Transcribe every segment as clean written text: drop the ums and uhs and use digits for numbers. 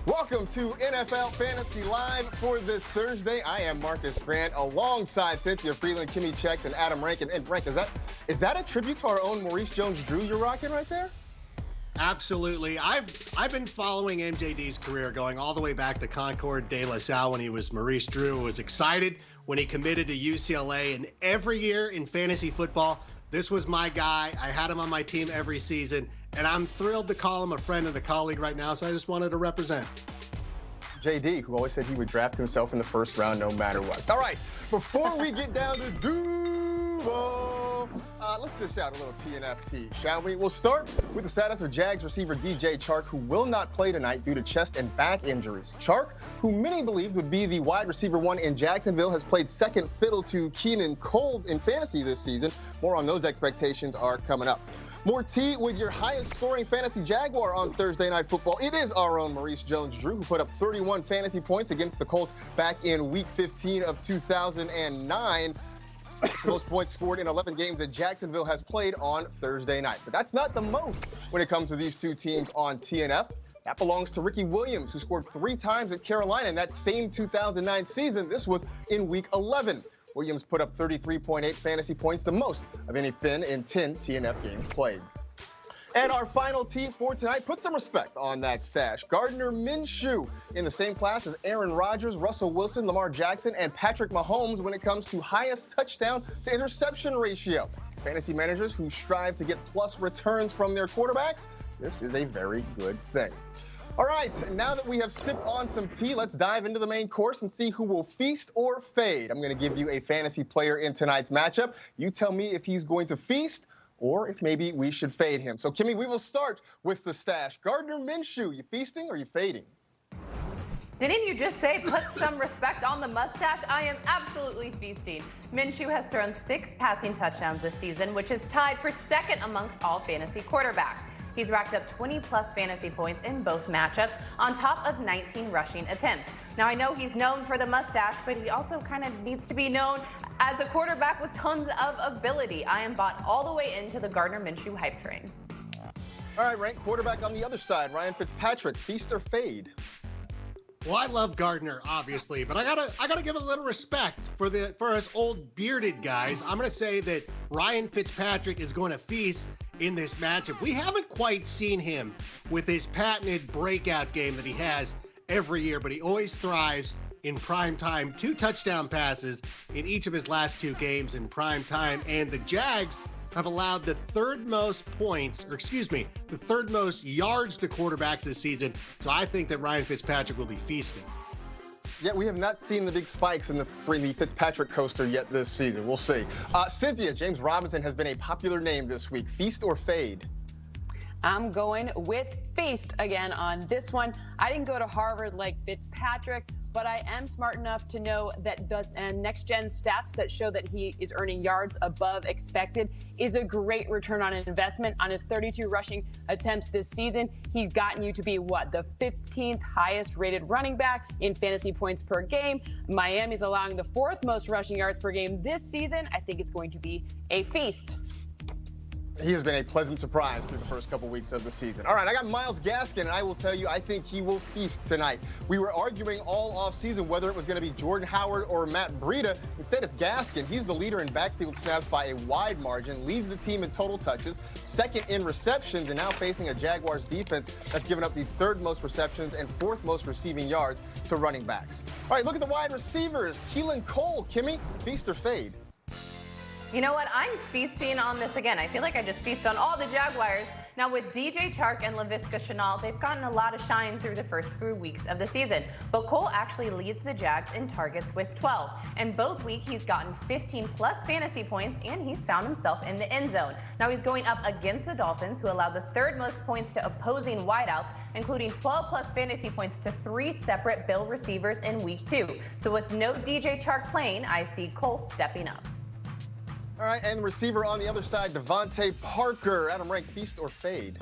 Welcome to NFL Fantasy Live for this Thursday. I am Marcus Grant alongside Cynthia Freeland, Kimmy Checks, and Adam Rankin. And Rank, is that a tribute to our own Maurice Jones-Drew you're rocking right there? Absolutely. I've been following MJD's career going all the way back to Concord de La Salle when he was Maurice Drew. Was excited when he committed to UCLA, and every year in fantasy football, this was my guy. I had him on my team every season, and I'm thrilled to call him a friend and a colleague right now, so I just wanted to represent. JD, who always said he would draft himself in the first round no matter what. All right, before we get down to Duval, let's dish out a little TNF Tea, shall we? We'll start with the status of Jags receiver DJ Chark, who will not play tonight due to chest and back injuries. Chark, who many believed would be the wide receiver one in Jacksonville, has played second fiddle to Keenan Cole in fantasy this season. More on those expectations are coming up. More tea with your highest scoring fantasy Jaguar on Thursday Night Football. It is our own Maurice Jones-Drew, who put up 31 fantasy points against the Colts back in Week 15 of 2009. It's the most points scored in 11 games that Jacksonville has played on Thursday night. But that's not the most when it comes to these two teams on TNF. That belongs to Ricky Williams, who scored 3 times at Carolina in that same 2009 season. This was in Week 11. Williams put up 33.8 fantasy points, the most of any Finn in 10 TNF games played. And our final team for tonight, put some respect on that stash. Gardner Minshew in the same class as Aaron Rodgers, Russell Wilson, Lamar Jackson, and Patrick Mahomes when it comes to highest touchdown to interception ratio. Fantasy managers who strive to get plus returns from their quarterbacks, this is a very good thing. All right, now that we have sipped on some tea, let's dive into the main course and see who will feast or fade. I'm going to give you a fantasy player in tonight's matchup. You tell me if he's going to feast or if maybe we should fade him. So, Kimmy, we will start with the stash. Gardner Minshew, you feasting or you fading? Didn't you just say put some respect on the mustache? I am absolutely feasting. Minshew has thrown 6 passing touchdowns this season, which is tied for second amongst all fantasy quarterbacks. He's racked up 20-plus fantasy points in both matchups on top of 19 rushing attempts. Now, I know he's known for the mustache, but he also kind of needs to be known as a quarterback with tons of ability. I am bought all the way into the Gardner Minshew hype train. All right, Rank, quarterback on the other side, Ryan Fitzpatrick, feast or fade? Well, I love Gardner, obviously, but I gotta give a little respect for us old bearded guys. I'm gonna say that Ryan Fitzpatrick is going to feast in this matchup. We haven't quite seen him with his patented breakout game that he has every year, but he always thrives in prime time. 2 touchdown passes in each of his last 2 games in prime time, and the Jags have allowed the third most yards to quarterbacks this season. So I think that Ryan Fitzpatrick will be feasting. Yeah, we have not seen the big spikes in the Fitzpatrick coaster yet this season. We'll see. Cynthia, James Robinson has been a popular name this week. Feast or fade? I'm going with feast again on this one. I didn't go to Harvard like Fitzpatrick, but I am smart enough to know that the next-gen stats that show that he is earning yards above expected is a great return on investment. On his 32 rushing attempts this season, he's gotten you to be, the 15th highest-rated running back in fantasy points per game. Miami's allowing the 4th most rushing yards per game this season. I think it's going to be a feast. He has been a pleasant surprise through the first couple weeks of the season. All right, I got Myles Gaskin, and I will tell you, I think he will feast tonight. We were arguing all offseason whether it was going to be Jordan Howard or Matt Breida. Instead, it's Gaskin. He's the leader in backfield snaps by a wide margin, leads the team in total touches, second in receptions, and now facing a Jaguars defense that's given up the 3rd most receptions and 4th most receiving yards to running backs. All right, look at the wide receivers. Keelan Cole, Kimmy, feast or fade? You know what? I'm feasting on this again. I feel like I just feast on all the Jaguars. Now, with DJ Chark and Laviska Shenault, they've gotten a lot of shine through the first few weeks of the season. But Cole actually leads the Jags in targets with 12. And both weeks, he's gotten 15-plus fantasy points, and he's found himself in the end zone. Now, he's going up against the Dolphins, who allow the 3rd most points to opposing wideouts, including 12-plus fantasy points to 3 separate Bill receivers in Week 2. So with no DJ Chark playing, I see Cole stepping up. All right, and receiver on the other side, Devontae Parker. Adam Rank, feast or fade?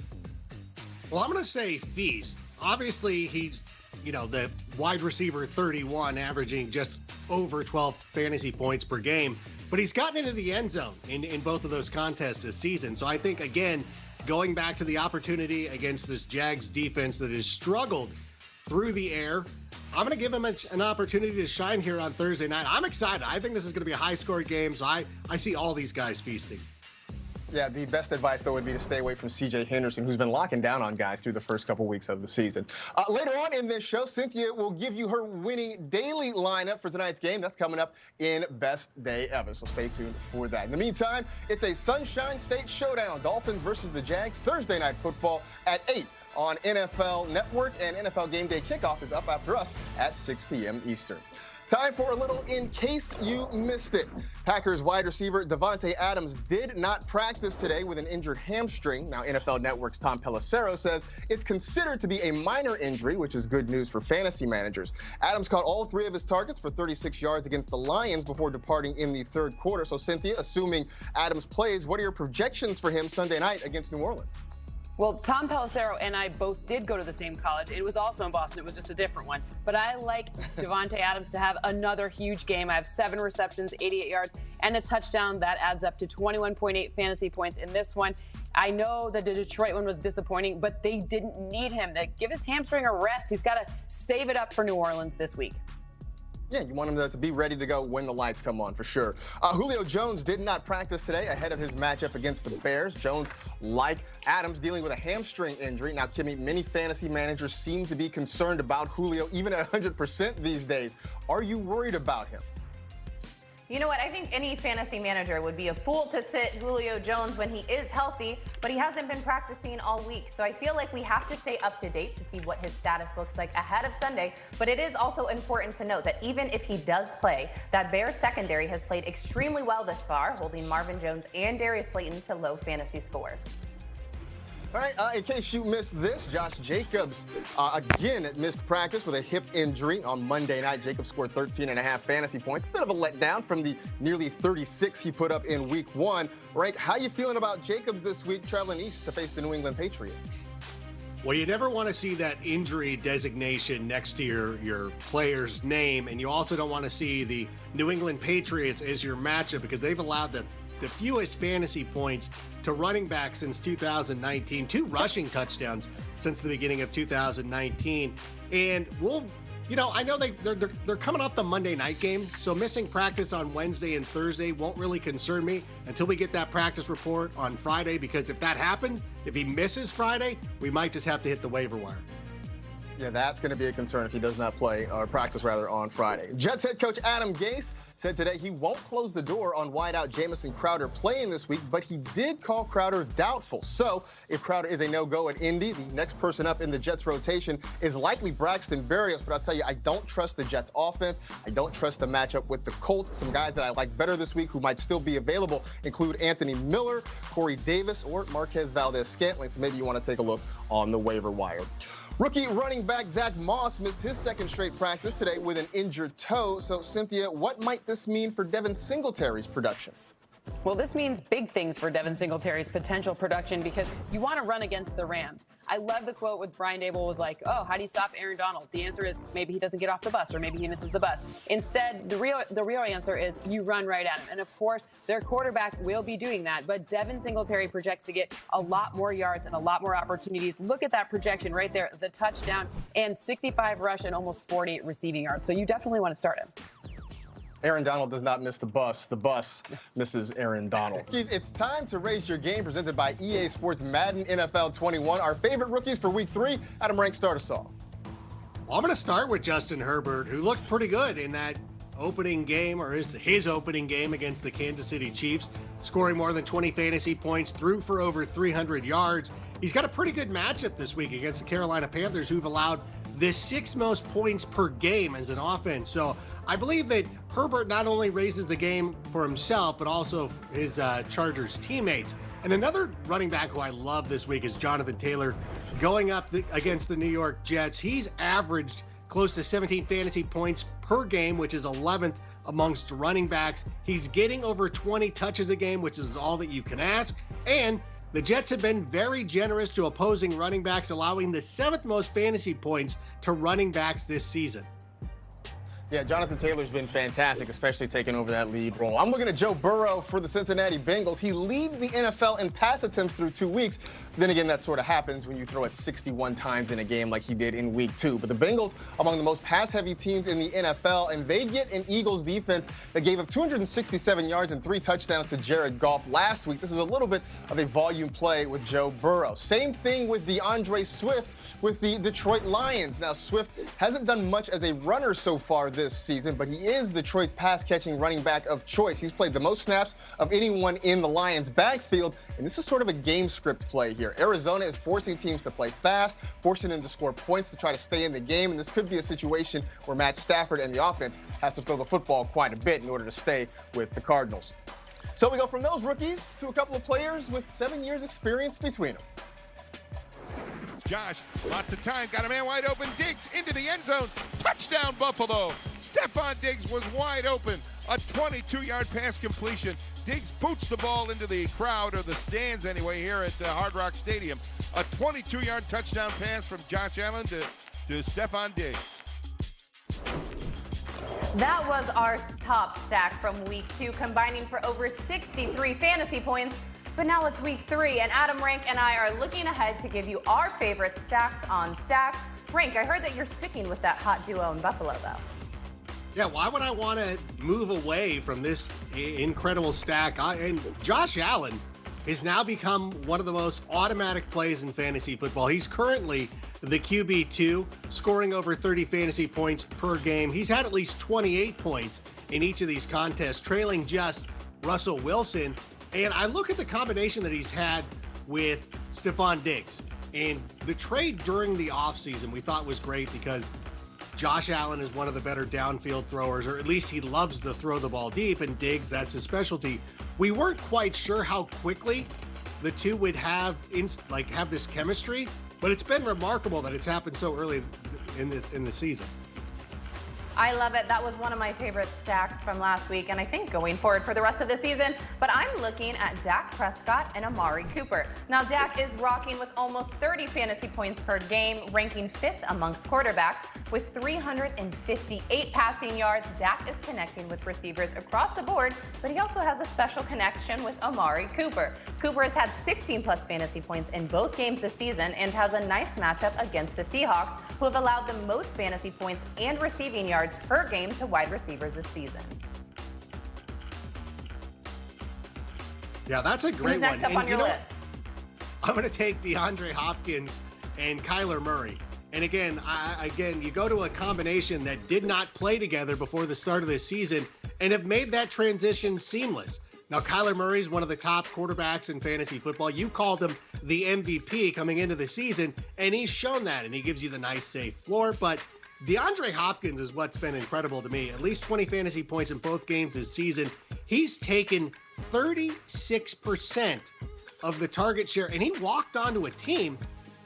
Well, I'm going to say feast. Obviously, he's, the wide receiver 31, averaging just over 12 fantasy points per game. But he's gotten into the end zone in both of those contests this season. So I think, again, going back to the opportunity against this Jags defense that has struggled through the air. I'm going to give him an opportunity to shine here on Thursday night. I'm excited. I think this is going to be a high-scoring game, so I see all these guys feasting. Yeah, the best advice, though, would be to stay away from C.J. Henderson, who's been locking down on guys through the first couple weeks of the season. Later on in this show, Cynthia will give you her winning daily lineup for tonight's game. That's coming up in Best Day Ever, so stay tuned for that. In the meantime, it's a Sunshine State showdown. Dolphins versus the Jags, Thursday Night Football at 8 on NFL Network, and NFL Game Day kickoff is up after us at 6 p.m. Eastern. Time for a little In Case You Missed It. Packers wide receiver Davante Adams did not practice today with an injured hamstring. Now, NFL Network's Tom Pelissero says it's considered to be a minor injury, which is good news for fantasy managers. Adams caught all 3 of his targets for 36 yards against the Lions before departing in the third quarter. So, Cynthia, assuming Adams plays, what are your projections for him Sunday night against New Orleans? Well, Tom Pelissero and I both did go to the same college. It was also in Boston. It was just a different one. But I like Davante Adams to have another huge game. I have 7 receptions, 88 yards, and a touchdown. That adds up to 21.8 fantasy points in this one. I know that the Detroit one was disappointing, but they didn't need him. They give his hamstring a rest. He's got to save it up for New Orleans this week. Yeah, you want him to be ready to go when the lights come on, for sure. Julio Jones did not practice today ahead of his matchup against the Bears. Jones, like Adams, dealing with a hamstring injury. Now, Kimmy, many fantasy managers seem to be concerned about Julio, even at 100% these days. Are you worried about him? You know what? I think any fantasy manager would be a fool to sit Julio Jones when he is healthy, but he hasn't been practicing all week. So I feel like we have to stay up to date to see what his status looks like ahead of Sunday. But it is also important to note that even if he does play, that Bears secondary has played extremely well this far, holding Marvin Jones and Darius Slayton to low fantasy scores. All right, in case you missed this, Josh Jacobs again missed practice with a hip injury on Monday night. Jacobs scored 13.5 fantasy points. A bit of a letdown from the nearly 36 he put up in week 1. Right, how you feeling about Jacobs this week traveling east to face the New England Patriots? Well, you never want to see that injury designation next to your player's name, and you also don't want to see the New England Patriots as your matchup because they've allowed the fewest fantasy points to running back since 2019, 2 rushing touchdowns since the beginning of 2019. And I know they're coming off the Monday night game, so missing practice on Wednesday and Thursday won't really concern me until we get that practice report on Friday, because if that happens, if he misses Friday, we might just have to hit the waiver wire. Yeah, that's going to be a concern if he does not play, or practice rather, on Friday. Jets head coach Adam Gase said today he won't close the door on wideout Jamison Crowder playing this week, but he did call Crowder doubtful. So if Crowder is a no-go at Indy, the next person up in the Jets rotation is likely Braxton Berrios. But I'll tell you, I don't trust the Jets offense. I don't trust the matchup with the Colts. Some guys that I like better this week who might still be available include Anthony Miller, Corey Davis, or Marquez Valdez-Scantling. So maybe you want to take a look on the waiver wire. Rookie running back Zach Moss missed his second straight practice today with an injured toe. So, Cynthia, what might this mean for Devin Singletary's production? Well, this means big things for Devin Singletary's potential production because you want to run against the Rams. I love the quote with Brian Dable was like, oh, how do you stop Aaron Donald? The answer is maybe he doesn't get off the bus or maybe he misses the bus. Instead, the real answer is you run right at him. And of course, their quarterback will be doing that. But Devin Singletary projects to get a lot more yards and a lot more opportunities. Look at that projection right there, the touchdown and 65 rush and almost 40 receiving yards. So you definitely want to start him. Aaron Donald does not miss the bus. The bus misses Aaron Donald. It's time to raise your game, presented by EA Sports Madden NFL 21. Our favorite rookies for week 3. Adam Rank, start us off. Well, I'm going to start with Justin Herbert, who looked pretty good in that opening game, or his opening game against the Kansas City Chiefs, scoring more than 20 fantasy points, threw for over 300 yards. He's got a pretty good matchup this week against the Carolina Panthers, who've allowed the 6th most points per game as an offense. So I believe that Herbert not only raises the game for himself, but also his Chargers teammates. And another running back who I love this week is Jonathan Taylor, going up against the New York Jets. He's averaged close to 17 fantasy points per game, which is 11th amongst running backs. He's getting over 20 touches a game, which is all that you can ask. And the Jets have been very generous to opposing running backs, allowing the 7th most fantasy points to running backs this season. Yeah, Jonathan Taylor's been fantastic, especially taking over that lead role. I'm looking at Joe Burrow for the Cincinnati Bengals. He leads the NFL in pass attempts through 2 weeks. Then again, that sort of happens when you throw it 61 times in a game like he did in week 2. But the Bengals, among the most pass-heavy teams in the NFL, and they get an Eagles defense that gave up 267 yards and 3 touchdowns to Jared Goff last week. This is a little bit of a volume play with Joe Burrow. Same thing with DeAndre Swift with the Detroit Lions. Now, Swift hasn't done much as a runner so far this season, but he is Detroit's pass-catching running back of choice. He's played the most snaps of anyone in the Lions' backfield, and this is sort of a game script play here. Arizona is forcing teams to play fast, forcing them to score points to try to stay in the game, and this could be a situation where Matt Stafford and the offense has to throw the football quite a bit in order to stay with the Cardinals. So we go from those rookies to a couple of players with 7 years experience between them. Josh, lots of time, got a man wide open. Diggs into the end zone. Touchdown, Buffalo. Stephon Diggs was wide open. A 22-yard pass completion. Diggs boots the ball into the crowd, or the stands anyway, here at Hard Rock Stadium. A 22-yard touchdown pass from Josh Allen to Stephon Diggs. That was our top stack from week 2, combining for over 63 fantasy points. But now it's week 3, and Adam, Rank, and I are looking ahead to give you our favorite stacks on stacks. Rank, I heard that you're sticking with that hot duo in Buffalo, though. Yeah, why would I want to move away from this incredible stack? And Josh Allen has now become one of the most automatic plays in fantasy football. He's currently the QB2, scoring over 30 fantasy points per game. He's had at least 28 points in each of these contests, trailing just Russell Wilson. And I look at the combination that he's had with Stephon Diggs. And the trade during the offseason we thought was great because Josh Allen is one of the better downfield throwers, or at least he loves to throw the ball deep, and Diggs, that's his specialty. We weren't quite sure how quickly the two would have this chemistry, but it's been remarkable that it's happened so early in the season. I love it. That was one of my favorite stacks from last week, and I think going forward for the rest of the season. But I'm looking at Dak Prescott and Amari Cooper. Now, Dak is rocking with almost 30 fantasy points per game, ranking 5th amongst quarterbacks. With 358 passing yards, Dak is connecting with receivers across the board, but he also has a special connection with Amari Cooper. Cooper has had 16-plus fantasy points in both games this season and has a nice matchup against the Seahawks, who have allowed the most fantasy points and receiving yards per game to wide receivers this season. Yeah, that's a great Who's next one. up on your list? I'm going to take DeAndre Hopkins and Kyler Murray. And again, you go to a combination that did not play together before the start of this season and have made that transition seamless. Now, Kyler Murray is one of the top quarterbacks in fantasy football. You called him the MVP coming into the season, and he's shown that, and he gives you the nice, safe floor. But DeAndre Hopkins is what's been incredible to me. At least 20 fantasy points in both games this season. He's taken 36% of the target share, and he walked onto a team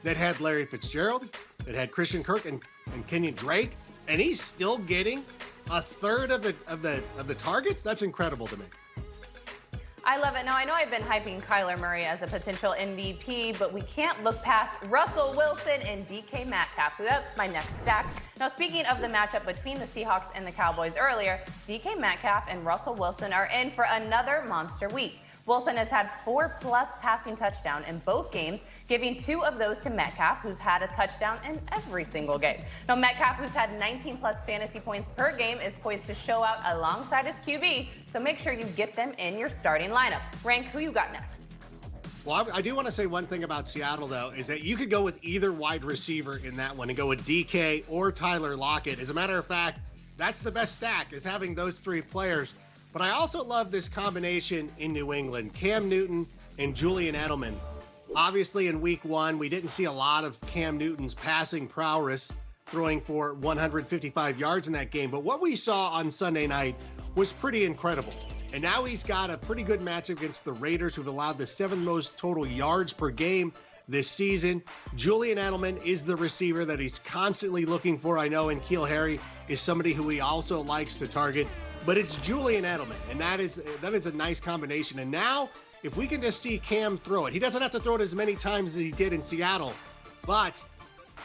that had Larry Fitzgerald, that had Christian Kirk and Kenyon Drake, and he's still getting a third of the targets. That's incredible to me. I love it. Now, I know I've been hyping Kyler Murray as a potential MVP, but we can't look past Russell Wilson and DK Metcalf. That's my next stack. Now, speaking of the matchup between the Seahawks and the Cowboys earlier, DK Metcalf and Russell Wilson are in for another monster week. Wilson has had 4+ passing touchdowns in both games, giving 2 of those to Metcalf, who's had a touchdown in every single game. Now, Metcalf, who's had 19+ fantasy points per game, is poised to show out alongside his QB, so make sure you get them in your starting lineup. Rank, who you got next? Well, I do want to say one thing about Seattle, though, is that you could go with either wide receiver in that one and go with DK or Tyler Lockett. As a matter of fact, that's the best stack, is having those 3 players. But I also love this combination in New England, Cam Newton and Julian Edelman. Obviously, in week 1, we didn't see a lot of Cam Newton's passing prowess, throwing for 155 yards in that game. But what we saw on Sunday night was pretty incredible. And now he's got a pretty good match against the Raiders, who've allowed the 7th most total yards per game this season. Julian Edelman is the receiver that he's constantly looking for. I know N'Keal Harry is somebody who he also likes to target. But it's Julian Edelman, and that is a nice combination. And now, if we can just see Cam throw it, he doesn't have to throw it as many times as he did in Seattle. But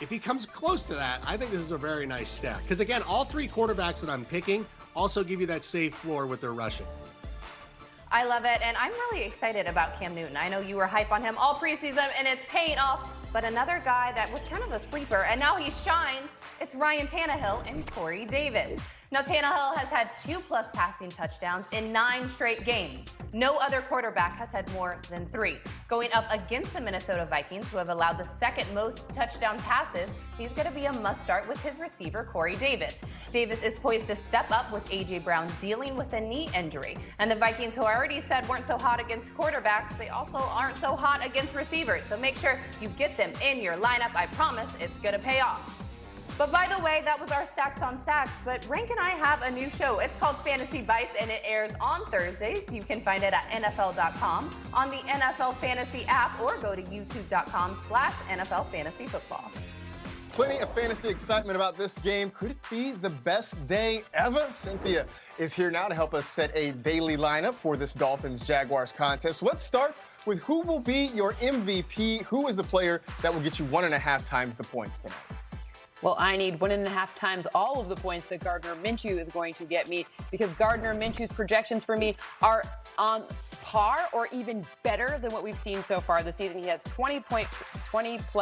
if he comes close to that, I think this is a very nice stack. Because again, all three quarterbacks that I'm picking also give you that safe floor with their rushing. I love it, and I'm really excited about Cam Newton. I know you were hype on him all preseason, and it's paying off. But another guy that was kind of a sleeper, and now he's shined, it's Ryan Tannehill and Corey Davis. Now, Tannehill has had 2+ passing touchdowns in 9 straight games. No other quarterback has had more than 3. Going up against the Minnesota Vikings, who have allowed the second most touchdown passes, he's going to be a must-start with his receiver, Corey Davis. Davis is poised to step up with A.J. Brown dealing with a knee injury. And the Vikings, who I already said weren't so hot against quarterbacks, they also aren't so hot against receivers. So make sure you get them in your lineup. I promise it's going to pay off. But by the way, that was our Stacks on Stacks. But Rank and I have a new show. It's called Fantasy Bites, and it airs on Thursdays. You can find it at NFL.com, on the NFL Fantasy app, or go to YouTube.com/NFL Fantasy Football. Plenty of fantasy excitement about this game. Could it be the best day ever? Cynthia is here now to help us set a daily lineup for this Dolphins-Jaguars contest. So let's start with who will be your MVP. Who is the player that will get you 1.5 times the points tonight? Well, I need 1.5 times all of the points that Gardner Minshew is going to get me, because Gardner Minshew's projections for me are on par or even better than what we've seen so far this season. He had 20+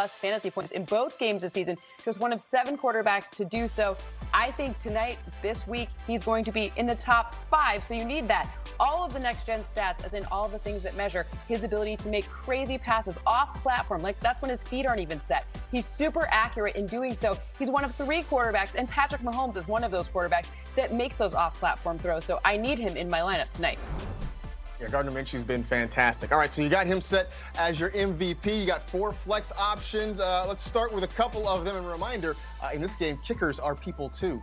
fantasy points in both games this season. He was one of 7 quarterbacks to do so. I think tonight, this week, he's going to be in the top 5, so you need that. All of the next-gen stats, as in all the things that measure his ability to make crazy passes off-platform, like that's when his feet aren't even set. He's super accurate in doing so. He's one of 3 quarterbacks, and Patrick Mahomes is one of those quarterbacks that makes those off-platform throws, so I need him in my lineup tonight. Yeah, Gardner Minshew's been fantastic. All right, so you got him set as your MVP. You got 4 flex options. Let's start with a couple of them. And a reminder, in this game, kickers are people too.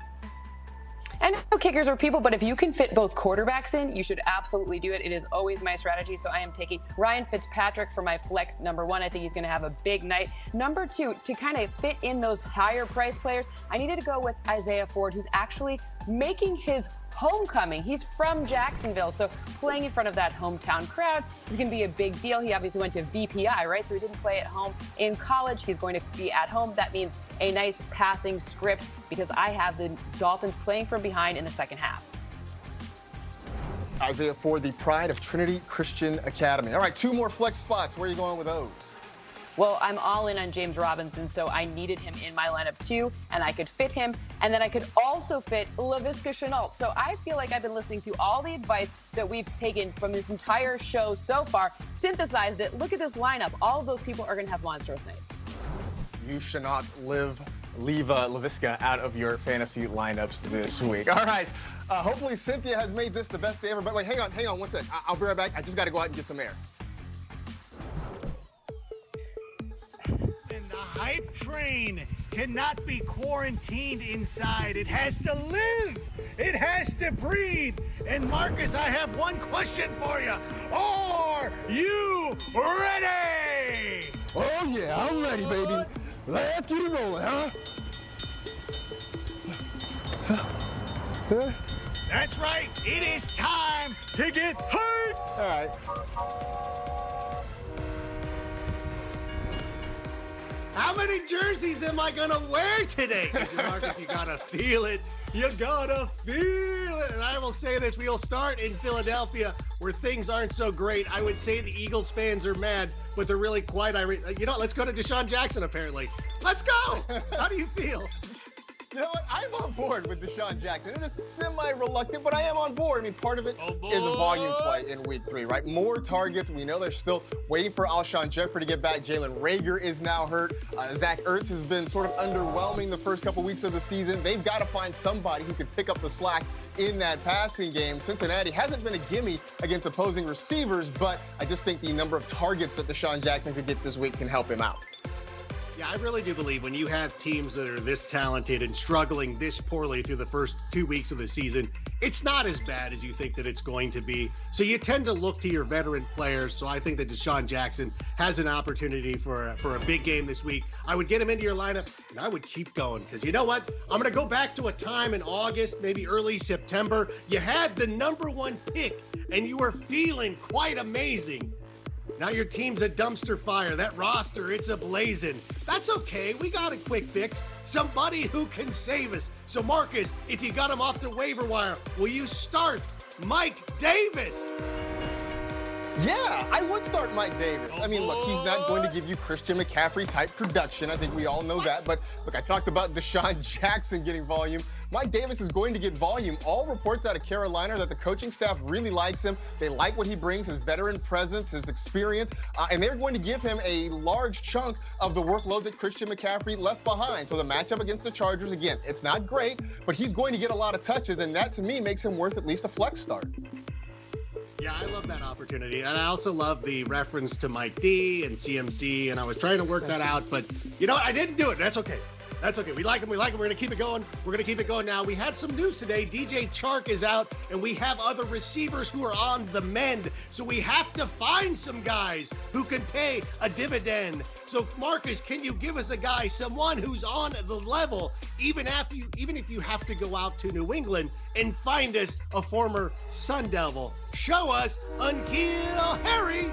And no kickers are people, but if you can fit both quarterbacks in, you should absolutely do it. It is always my strategy. So I am taking Ryan Fitzpatrick for my flex number 1. I think he's going to have a big night. Number 2, to kind of fit in those higher price players, I needed to go with Isaiah Ford, who's actually making his homecoming. He's from Jacksonville, so playing in front of that hometown crowd is going to be a big deal. He obviously went to VPI, right? So he didn't play at home in college. He's going to be at home. That means a nice passing script, because I have the Dolphins playing from behind in the second half. Isaiah Ford, the pride of Trinity Christian Academy. All right, 2 more flex spots. Where are you going with those? Well, I'm all in on James Robinson, so I needed him in my lineup too, and I could fit him, and then I could also fit Laviska Shenault. So I feel like I've been listening to all the advice that we've taken from this entire show so far, synthesized it. Look at this lineup. All of those people are going to have monstrous nights. You should not leave Laviska out of your fantasy lineups this week. All right. Hopefully Cynthia has made this the best day ever. But wait, hang on 1 sec. I'll be right back. I just got to go out and get some air. Hype train cannot be quarantined inside. It has to live. It has to breathe. And Marcus, I have one question for you. Are you ready? Oh, yeah, I'm ready, baby. Let's get it rolling, huh? That's right. It is time to get hurt. All right. How many jerseys am I going to wear today? Marcus, you got to feel it. You got to feel it. And I will say this, we'll start in Philadelphia, where things aren't so great. I would say the Eagles fans are mad, but they're really quiet. Let's go to Deshaun Jackson, apparently. Let's go. How do you feel? You know what? I'm on board with Deshaun Jackson. It is semi-reluctant, but I am on board. I mean, part of it is a volume play in week 3, right? More targets. We know they're still waiting for Alshon Jeffrey to get back. Jalen Reagor is now hurt. Zach Ertz has been sort of underwhelming the first couple weeks of the season. They've got to find somebody who can pick up the slack in that passing game. Cincinnati hasn't been a gimme against opposing receivers, but I just think the number of targets that Deshaun Jackson could get this week can help him out. Yeah, I really do believe when you have teams that are this talented and struggling this poorly through the first 2 weeks of the season, it's not as bad as you think that it's going to be. So you tend to look to your veteran players. So I think that Deshaun Jackson has an opportunity for a big game this week. I would get him into your lineup, and I would keep going, because you know what? I'm going to go back to a time in August, maybe early September. You had the number 1 pick, and you were feeling quite amazing. Now your team's a dumpster fire. That roster, it's ablazing. That's okay. We got a quick fix. Somebody who can save us. So, Marcus, if you got him off the waiver wire, will you start Mike Davis? Yeah, I would start Mike Davis. I mean, look, he's not going to give you Christian McCaffrey type production. I think we all know that. But look, I talked about Deshaun Jackson getting volume. Mike Davis is going to get volume. All reports out of Carolina are that the coaching staff really likes him. They like what he brings, his veteran presence, his experience, and they're going to give him a large chunk of the workload that Christian McCaffrey left behind. So the matchup against the Chargers, again, it's not great, but he's going to get a lot of touches, and that to me makes him worth at least a flex start. Yeah, I love that opportunity. And I also love the reference to Mike D and CMC, and I was trying to work that out, but you know what? I didn't do it. That's okay. That's okay. We like him. We're going to keep it going. We're going to keep it going now. We had some news today. DJ Chark is out, and we have other receivers who are on the mend. So we have to find some guys who can pay a dividend. So, Marcus, can you give us a guy, someone who's on the level, even if you have to go out to New England and find us a former Sun Devil? Show us N'Keal Harry.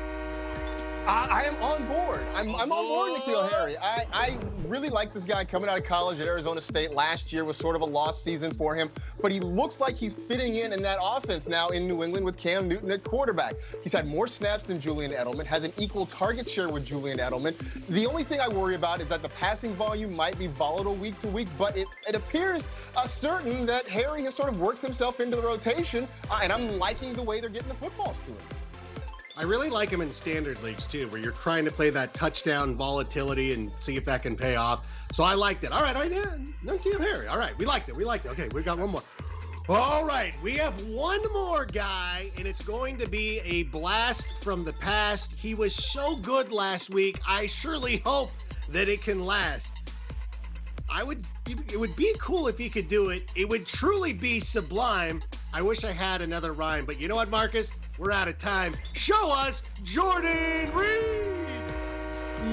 I am on board. I'm on board N'Keal Harry. I really like this guy coming out of college at Arizona State. Last year was sort of a lost season for him, but he looks like he's fitting in that offense now in New England with Cam Newton at quarterback. He's had more snaps than Julian Edelman, has an equal target share with Julian Edelman. The only thing I worry about is that the passing volume might be volatile week to week, but it appears certain that Harry has sort of worked himself into the rotation, and I'm liking the way they're getting the footballs to him. I really like him in standard leagues, too, where you're trying to play that touchdown volatility and see if that can pay off. So I liked it. All right, N'Keal Harry. All right, we liked it. Okay, we've got one more. All right, we have one more guy, and it's going to be a blast from the past. He was so good last week. I surely hope that it can last. It would be cool if he could do it. It would truly be sublime. I wish I had another rhyme, but you know what, Marcus? We're out of time. Show us Jordan Reed.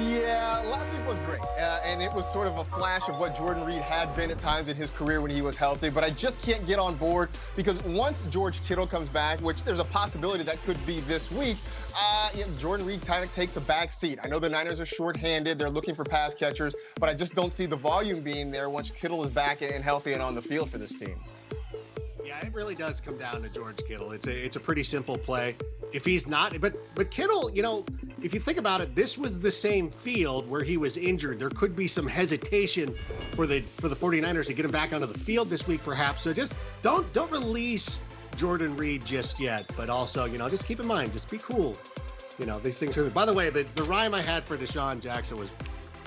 Yeah, last week was great, and it was sort of a flash of what Jordan Reed had been at times in his career when he was healthy, but I just can't get on board because once George Kittle comes back, which there's a possibility that could be this week, Jordan Reed kind of takes a back seat. I know the Niners are shorthanded. They're looking for pass catchers, but I just don't see the volume being there once Kittle is back and healthy and on the field for this team. Yeah, it really does come down to George Kittle. It's a pretty simple play. If he's not, but Kittle, you know, if you think about it, this was the same field where he was injured. There could be some hesitation for the 49ers to get him back onto the field this week, perhaps. So just don't release Jordan Reed just yet. But also, you know, just keep in mind, just be cool. You know, these things are. By the way, the rhyme I had for Deshaun Jackson was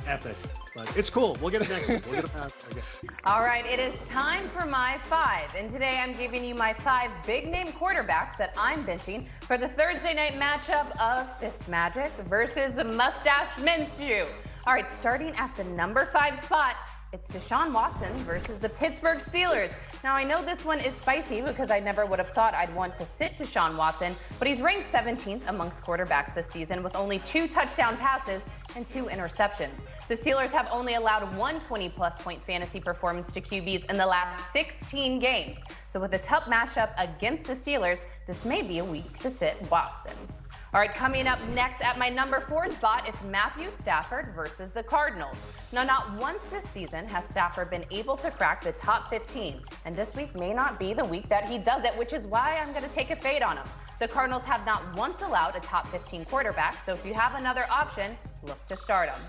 epic. But it's cool. We'll get it next week. We'll get it back. Okay. All right, it is time for my 5. And today I'm giving you my 5 big-name quarterbacks that I'm benching for the Thursday night matchup of Fitzmagic versus the Mustache Minshew. All right, starting at the number 5 spot, it's Deshaun Watson versus the Pittsburgh Steelers. Now, I know this one is spicy because I never would have thought I'd want to sit Deshaun Watson, but he's ranked 17th amongst quarterbacks this season with only 2 touchdown passes and 2 interceptions. The Steelers have only allowed 1 20-plus point fantasy performance to QBs in the last 16 games. So with a tough matchup against the Steelers, this may be a week to sit Watson. All right, coming up next at my number 4 spot, it's Matthew Stafford versus the Cardinals. Now, not once this season has Stafford been able to crack the top 15, and this week may not be the week that he does it, which is why I'm going to take a fade on him. The Cardinals have not once allowed a top 15 quarterback, so if you have another option, look to start him.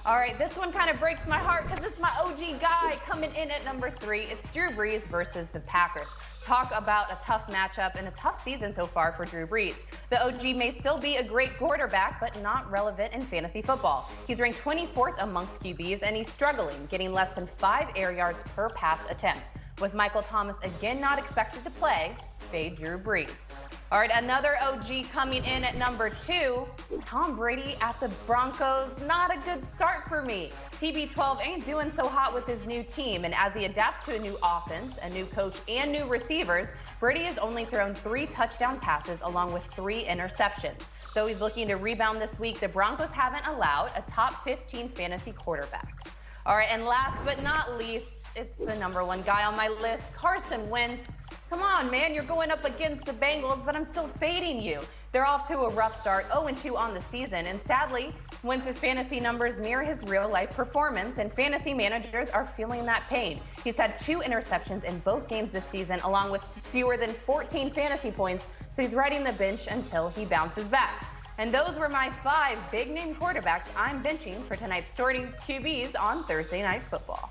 All right, this one kind of breaks my heart because it's my OG guy coming in at number 3. It's Drew Brees versus the Packers. Talk about a tough matchup and a tough season so far for Drew Brees. The OG may still be a great quarterback, but not relevant in fantasy football. He's ranked 24th amongst QBs, and he's struggling, getting less than 5 air yards per pass attempt. With Michael Thomas again not expected to play, fade Drew Brees. All right, another OG coming in at number 2, Tom Brady at the Broncos. Not a good start for me. TB12 ain't doing so hot with his new team, and as he adapts to a new offense, a new coach, and new receivers, Brady has only thrown 3 touchdown passes along with 3 interceptions. Though he's looking to rebound this week, the Broncos haven't allowed a top 15 fantasy quarterback. All right, and last but not least, it's the number 1 guy on my list, Carson Wentz. Come on, man, you're going up against the Bengals, but I'm still fading you. They're off to a rough start, 0-2 on the season, and sadly, Wentz's fantasy numbers mirror his real-life performance, and fantasy managers are feeling that pain. He's had 2 interceptions in both games this season, along with fewer than 14 fantasy points, so he's riding the bench until he bounces back. And those were my 5 big-name quarterbacks I'm benching for tonight's starting QBs on Thursday Night Football.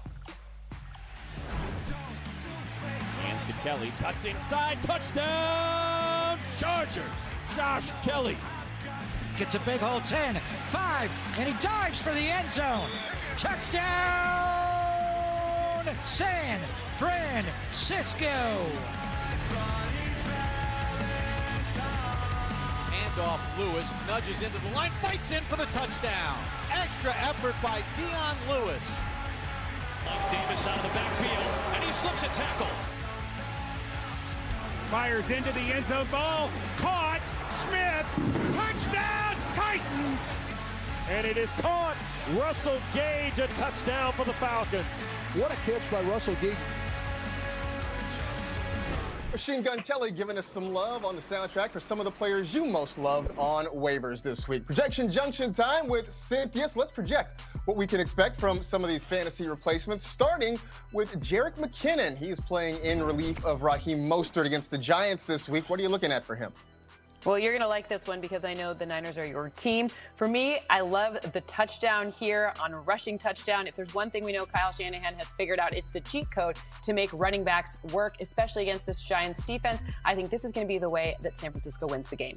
Hands to Kelly, cuts inside, touchdown, Chargers! Josh Kelly. Gets a big hole, 10, 5, and he dives for the end zone. Touchdown, San Francisco. Handoff, Lewis nudges into the line, fights in for the touchdown. Extra effort by Dion Lewis. Davis out of the backfield, and he slips a tackle. Fires into the end zone, ball caught. Smith, touchdown, Titans! And it is caught. Russell Gage, a touchdown for the Falcons. What a catch by Russell Gage. Machine Gun Kelly giving us some love on the soundtrack for some of the players you most loved on waivers this week. Projection Junction time with Cynthia. So let's project what we can expect from some of these fantasy replacements, starting with Jerick McKinnon. He's playing in relief of Raheem Mostert against the Giants this week. What are you looking at for him? Well, you're going to like this one because I know the Niners are your team. For me, I love the touchdown here on a rushing touchdown. If there's one thing we know Kyle Shanahan has figured out, it's the cheat code to make running backs work, especially against this Giants defense. I think this is going to be the way that San Francisco wins the game.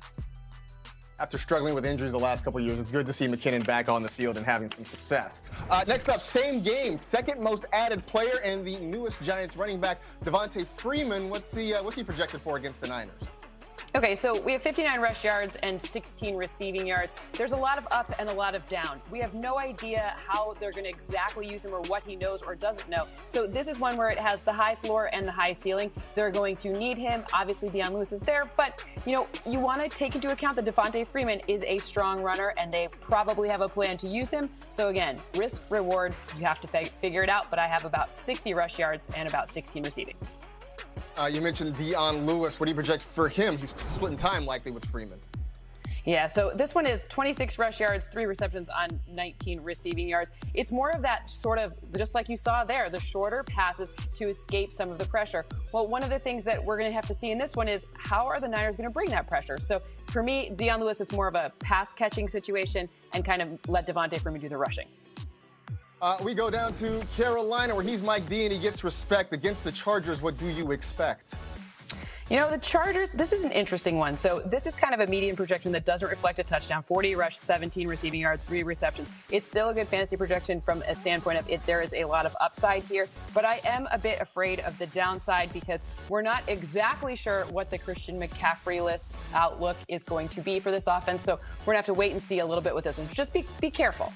After struggling with injuries the last couple of years, it's good to see McKinnon back on the field and having some success. Next up, same game, second most added player and the newest Giants running back, Devontae Freeman. What's he projected for against the Niners? Okay, so we have 59 rush yards and 16 receiving yards. There's a lot of up and a lot of down. We have no idea how they're going to exactly use him or what he knows or doesn't know. So this is one where it has the high floor and the high ceiling. They're going to need him. Obviously, Dion Lewis is there, but you want to take into account that Devontae Freeman is a strong runner, and they probably have a plan to use him. So again, risk reward, you have to figure it out. But I have about 60 rush yards and about 16 receiving. You mentioned Dion Lewis. What do you project for him? He's splitting time likely with Freeman. Yeah, so this one is 26 rush yards, 3 receptions on 19 receiving yards. It's more of that sort of, just like you saw there, the shorter passes to escape some of the pressure. Well, one of the things that we're going to have to see in this one is how are the Niners going to bring that pressure? So for me, Dion Lewis, it's more of a pass-catching situation and kind of let Devontae Freeman do the rushing. We go down to Carolina, where he's Mike D, and he gets respect. Against the Chargers, what do you expect? The Chargers, this is an interesting one. So this is kind of a median projection that doesn't reflect a touchdown. 40 rush, 17 receiving yards, 3 receptions. It's still a good fantasy projection from a standpoint of it. There is a lot of upside here, but I am a bit afraid of the downside because we're not exactly sure what the Christian McCaffrey-less outlook is going to be for this offense. So we're going to have to wait and see a little bit with this one. Just be careful.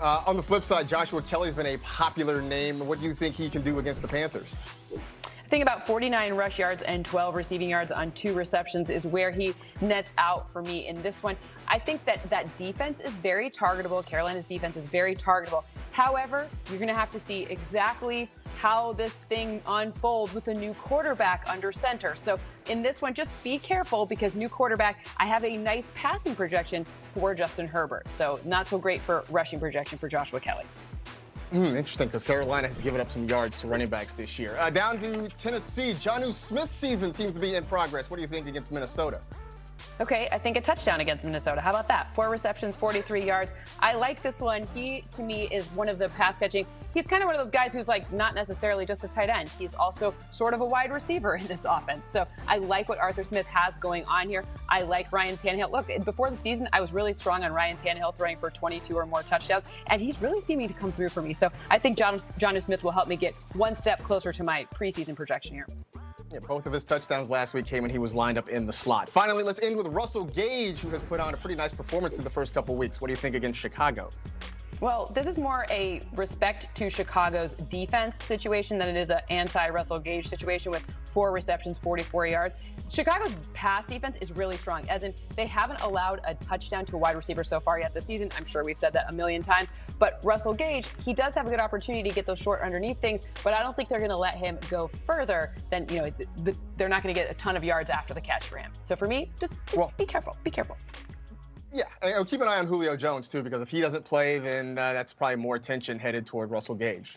On the flip side, Joshua Kelly's been a popular name. What do you think he can do against the Panthers? I think about 49 rush yards and 12 receiving yards on 2 receptions is where he nets out for me in this one. I think that defense is very targetable. Carolina's defense is very targetable. However, you're going to have to see exactly how this thing unfolds with a new quarterback under center. So in this one, just be careful because new quarterback, I have a nice passing projection for Justin Herbert. So not so great for rushing projection for Joshua Kelly. Interesting, because Carolina has given up some yards to running backs this year. Down to Tennessee, Jonnu Smith's season seems to be in progress. What do you think against Minnesota? Okay, I think a touchdown against Minnesota. How about that? 4 receptions, 43 yards. I like this one. He, to me, is one of the pass catching. He's kind of one of those guys who's like not necessarily just a tight end. He's also sort of a wide receiver in this offense. So I like what Arthur Smith has going on here. I like Ryan Tannehill. Look, before the season, I was really strong on Ryan Tannehill throwing for 22 or more touchdowns, and he's really seeming to come through for me. So I think Jonnu Smith will help me get one step closer to my preseason projection here. Yeah, both of his touchdowns last week came when he was lined up in the slot. Finally, let's end with Russell Gage, who has put on a pretty nice performance in the first couple weeks. What do you think against Chicago? Well, this is more a respect to Chicago's defense situation than it is an anti-Russell Gage situation with 4 receptions, 44 yards. Chicago's pass defense is really strong, as in they haven't allowed a touchdown to a wide receiver so far yet this season. I'm sure we've said that a million times. But Russell Gage, he does have a good opportunity to get those short underneath things, but I don't think they're going to let him go further than, they're not going to get a ton of yards after the catch for him. So for me, just be careful. Be careful. Yeah, and keep an eye on Julio Jones, too, because if he doesn't play, then that's probably more attention headed toward Russell Gage.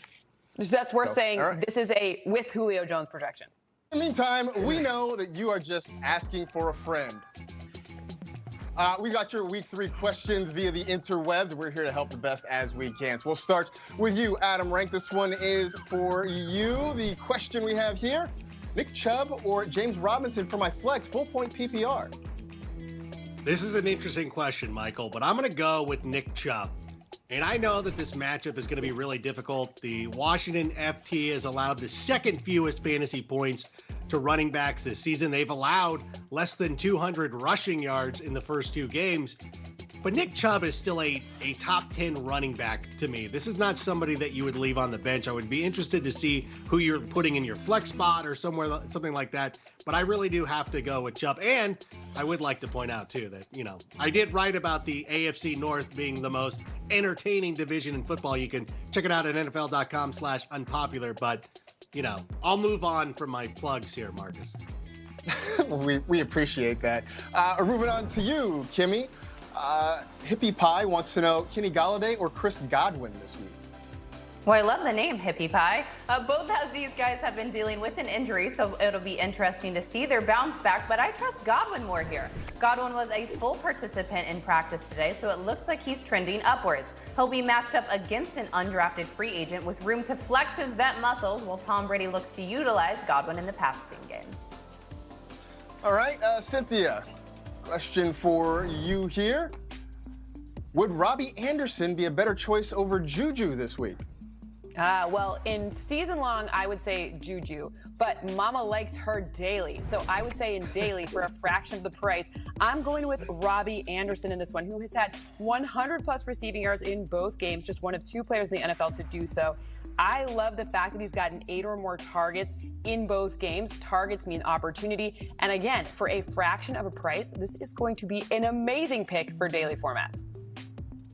So that's worth saying. Right. This is a with Julio Jones projection. In the meantime, we know that you are just asking for a friend. We got your week 3 questions via the interwebs. We're here to help the best as we can. So we'll start with you, Adam Rank. This one is for you. The question we have here, Nick Chubb or James Robinson for my flex, full point PPR? This is an interesting question, Michael, but I'm going to go with Nick Chubb. And I know that this matchup is going to be really difficult. The Washington FT has allowed the second fewest fantasy points to running backs this season. They've allowed less than 200 rushing yards in the first 2 games. But Nick Chubb is still a top 10 running back to me. This is not somebody that you would leave on the bench. I would be interested to see who you're putting in your flex spot or something like that. But I really do have to go with Chubb. And I would like to point out, too, that, I did write about the AFC North being the most entertaining division in football. You can check it out at NFL.com/unpopular. But, I'll move on from my plugs here, Marcus. we appreciate that. Moving on to you, Kimmy. Hippie Pie wants to know Kenny Golladay or Chris Godwin this week. Well, I love the name Hippie Pie. Both of these guys have been dealing with an injury, so it'll be interesting to see their bounce back, but I trust Godwin more here. Godwin was a full participant in practice today, so it looks like he's trending upwards. He'll be matched up against an undrafted free agent with room to flex his vet muscles while Tom Brady looks to utilize Godwin in the passing game. All right, Cynthia. Question for you here. Would Robbie Anderson be a better choice over Juju this week? Well, in season long, I would say Juju, but Mama likes her daily. So I would say in daily for a fraction of the price, I'm going with Robbie Anderson in this one, who has had 100+ receiving yards in both games, just one of 2 players in the NFL to do so. I love the fact that he's gotten 8 or more targets in both games. Targets mean opportunity. And again, for a fraction of a price, this is going to be an amazing pick for daily formats.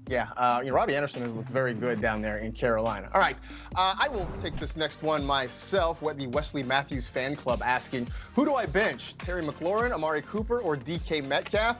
Yeah, Robbie Anderson has looked very good down there in Carolina. All right, I will take this next one myself. What the Wesley Matthews fan club asking, who do I bench? Terry McLaurin, Amari Cooper, or DK Metcalf?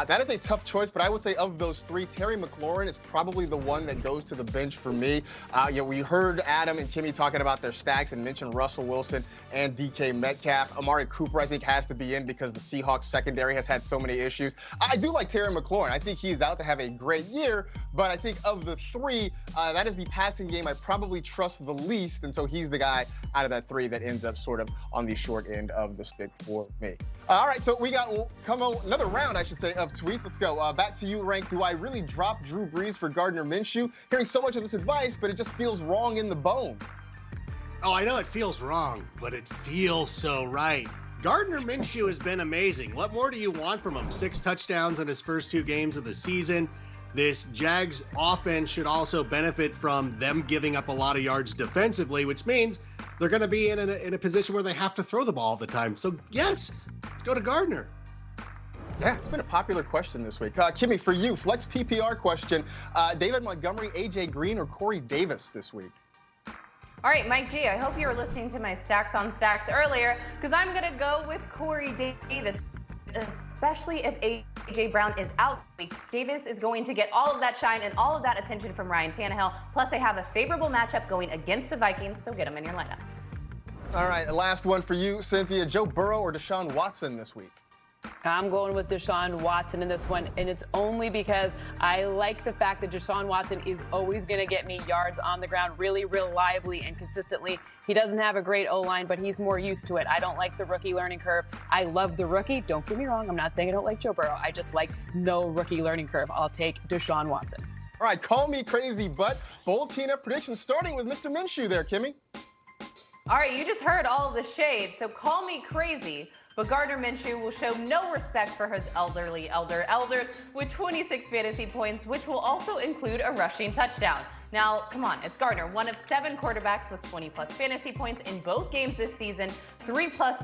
That is a tough choice, but I would say of those 3, Terry McLaurin is probably the one that goes to the bench for me. We heard Adam and Kimmy talking about their stacks and mentioned Russell Wilson and DK Metcalf. Amari Cooper, I think, has to be in because the Seahawks secondary has had so many issues. I do like Terry McLaurin. I think he's out to have a great year, but I think of the 3, that is the passing game I probably trust the least, and so he's the guy out of that 3 that ends up sort of on the short end of the stick for me. All right, so we got another round, I should say, of tweets. Let's go. Back to you, Rank. Do I really drop Drew Brees for Gardner Minshew? Hearing so much of this advice, but it just feels wrong in the bone. Oh, I know it feels wrong, but it feels so right. Gardner Minshew has been amazing. What more do you want from him? 6 touchdowns in his first 2 games of the season. This Jags offense should also benefit from them giving up a lot of yards defensively, which means they're going to be in a position where they have to throw the ball all the time. So, yes, let's go to Gardner. Yeah, it's been a popular question this week. Kimmy, for you, flex PPR question. David Montgomery, A.J. Green, or Corey Davis this week? All right, Mike G, I hope you were listening to my Stacks on Stacks earlier, because I'm going to go with Corey Davis, especially if A.J. Brown is out this week. Davis is going to get all of that shine and all of that attention from Ryan Tannehill. Plus, they have a favorable matchup going against the Vikings, so get him in your lineup. All right, last one for you, Cynthia. Joe Burrow or Deshaun Watson this week? I'm going with Deshaun Watson in this one, and it's only because I like the fact that Deshaun Watson is always going to get me yards on the ground really reliably and consistently. He doesn't have a great O-line, but he's more used to it. I don't like the rookie learning curve. I love the rookie. Don't get me wrong. I'm not saying I don't like Joe Burrow. I just like no rookie learning curve. I'll take Deshaun Watson. All right, call me crazy, but bold TNF predictions starting with Mr. Minshew there, Kimmy. All right, you just heard all of the shade, so call me crazy. But Gardner Minshew will show no respect for his elder with 26 fantasy points, which will also include a rushing touchdown. Now, come on, it's Gardner, one of 7 quarterbacks with 20-plus fantasy points in both games this season, 3-plus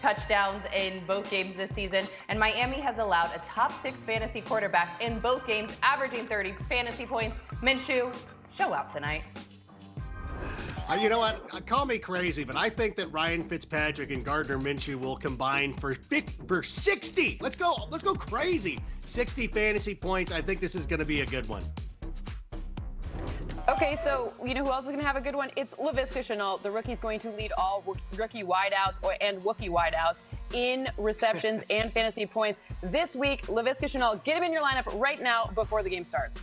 touchdowns in both games this season, and Miami has allowed a top 6 fantasy quarterback in both games, averaging 30 fantasy points. Minshew, show out tonight. You know what? Call me crazy, but I think that Ryan Fitzpatrick and Gardner Minshew will combine for 60. Let's go crazy. 60 fantasy points. I think this is going to be a good one. Okay, so you know who else is going to have a good one? It's Laviska Shenault. The rookie's going to lead all rookie wideouts and Wookiee wideouts in receptions and fantasy points this week. Laviska Shenault, get him in your lineup right now before the game starts.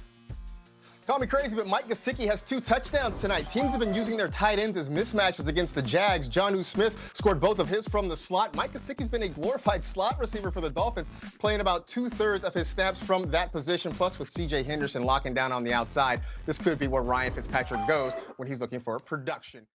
Call me crazy, but Mike Gesicki has 2 touchdowns tonight. Teams have been using their tight ends as mismatches against the Jags. Jonnu Smith scored both of his from the slot. Mike Gesicki's been a glorified slot receiver for the Dolphins, playing about 2/3 of his snaps from that position. Plus, with C.J. Henderson locking down on the outside, this could be where Ryan Fitzpatrick goes when he's looking for production.